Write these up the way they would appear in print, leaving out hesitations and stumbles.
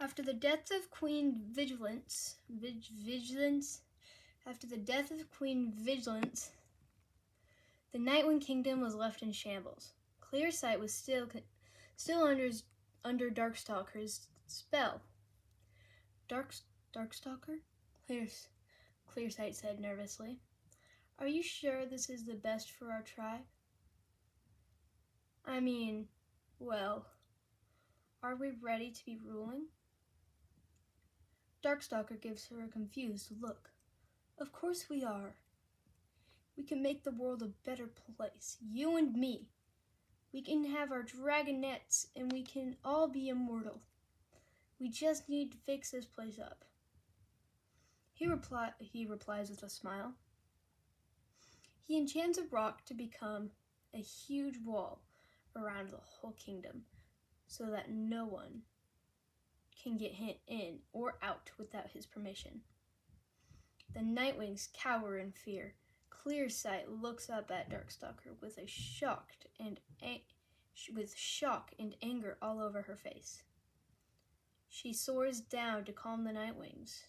After the death of Queen Vigilance, after the death of Queen Vigilance, the Nightwing Kingdom was left in shambles. Clearsight was still under Darkstalker's spell. Darkstalker? Clearsight said nervously. Are you sure this is the best for our tribe? I mean, well, are we ready to be ruling? Darkstalker gives her a confused look. Of course we are. We can make the world a better place, you and me. We can have our dragonettes and we can all be immortal. We just need to fix this place up. He replies with a smile. He enchants a rock to become a huge wall around the whole kingdom so that no one can get in or out without his permission. The Nightwings cower in fear. Clearsight looks up at Darkstalker with shock and anger all over her face. She soars down to calm the Nightwings.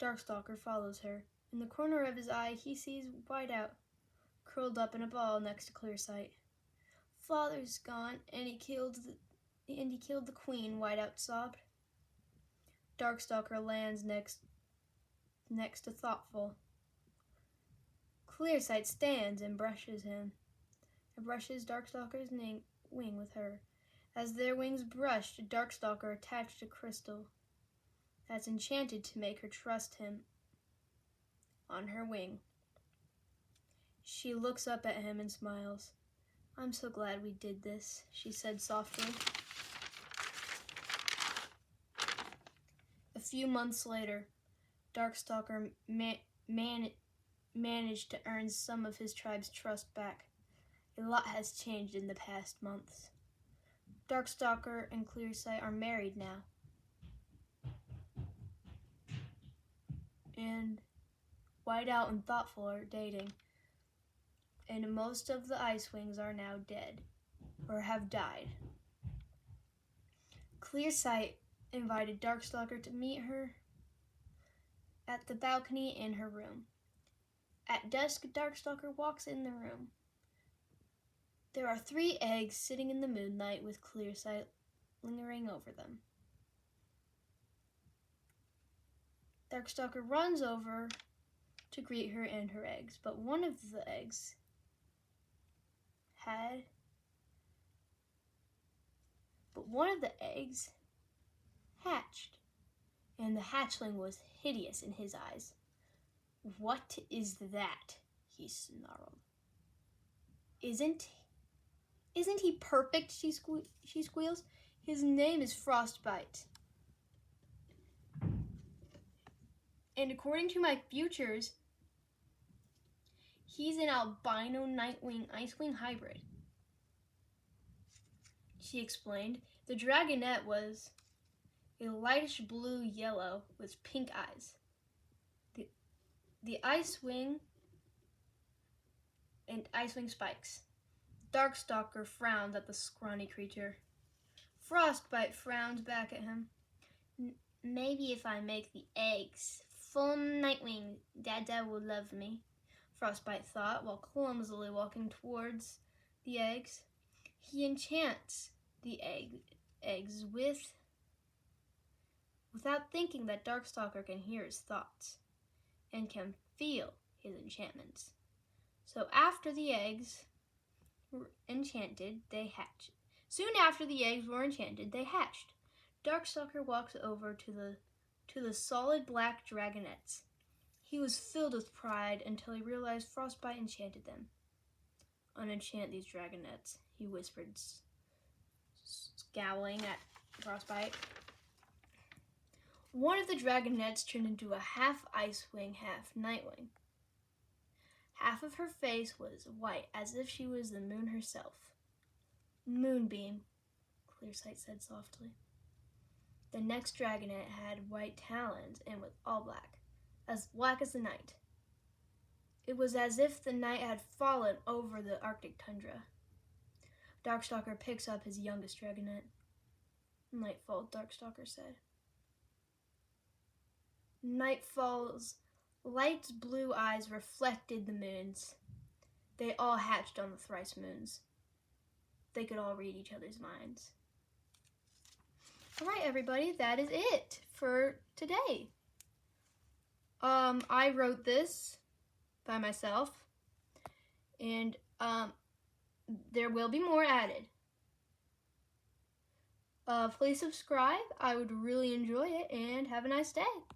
Darkstalker follows her. In the corner of his eye, he sees Whiteout, curled up in a ball next to Clearsight. Father's gone, and he killed the queen, Whiteout sobbed. Darkstalker lands next to Thoughtful. Clearsight stands and brushes Darkstalker's wing with her. As their wings brushed, Darkstalker attached a crystal that's enchanted to make her trust him on her wing. She looks up at him and smiles. I'm so glad we did this, she said softly. A few months later, Darkstalker managed to earn some of his tribe's trust back. A lot has changed in the past months. Darkstalker and Clearsight are married now. And Whiteout and Thoughtful are dating. And most of the Icewings are now dead, or have died. Clearsight invited Darkstalker to meet her at the balcony in her room. At dusk, Darkstalker walks in the room. There are 3 eggs sitting in the moonlight with Clearsight lingering over them. Darkstalker runs over to greet her and her eggs, but one of the eggs hatched, and the hatchling was hideous in his eyes. What is that? He snarled. Isn't he perfect? She squeals. His name is Frostbite. And according to my futures, he's an albino Nightwing Icewing hybrid. She explained. The dragonette was a lightish blue-yellow with pink eyes. The Icewing and Icewing spikes. Darkstalker frowns at the scrawny creature. Frostbite frowns back at him. Maybe if I make the eggs full Nightwing, Dada will love me, Frostbite thought while clumsily walking towards the eggs. He enchants the eggs without thinking that Darkstalker can hear his thoughts and can feel his enchantments. So after the eggs were enchanted, they hatched. Soon after the eggs were enchanted, they hatched. Darkstalker walks over to the solid black dragonettes. He was filled with pride until he realized Frostbite enchanted them. Unenchant these dragonettes, he whispered, scowling at Frostbite. One of the dragonettes turned into a half Icewing, half Nightwing. Half of her face was white, as if she was the moon herself. Moonbeam, Clearsight said softly. The next dragonette had white talons and was all black as the night. It was as if the night had fallen over the Arctic tundra. Darkstalker picks up his youngest dragonette. Nightfall, Darkstalker said. Nightfall's light blue eyes reflected the moons. They all hatched on the thrice moons. They could all read each other's minds. All right, everybody, that is it for today. I wrote this by myself, and there will be more added. Please subscribe. I would really enjoy it, and have a nice day.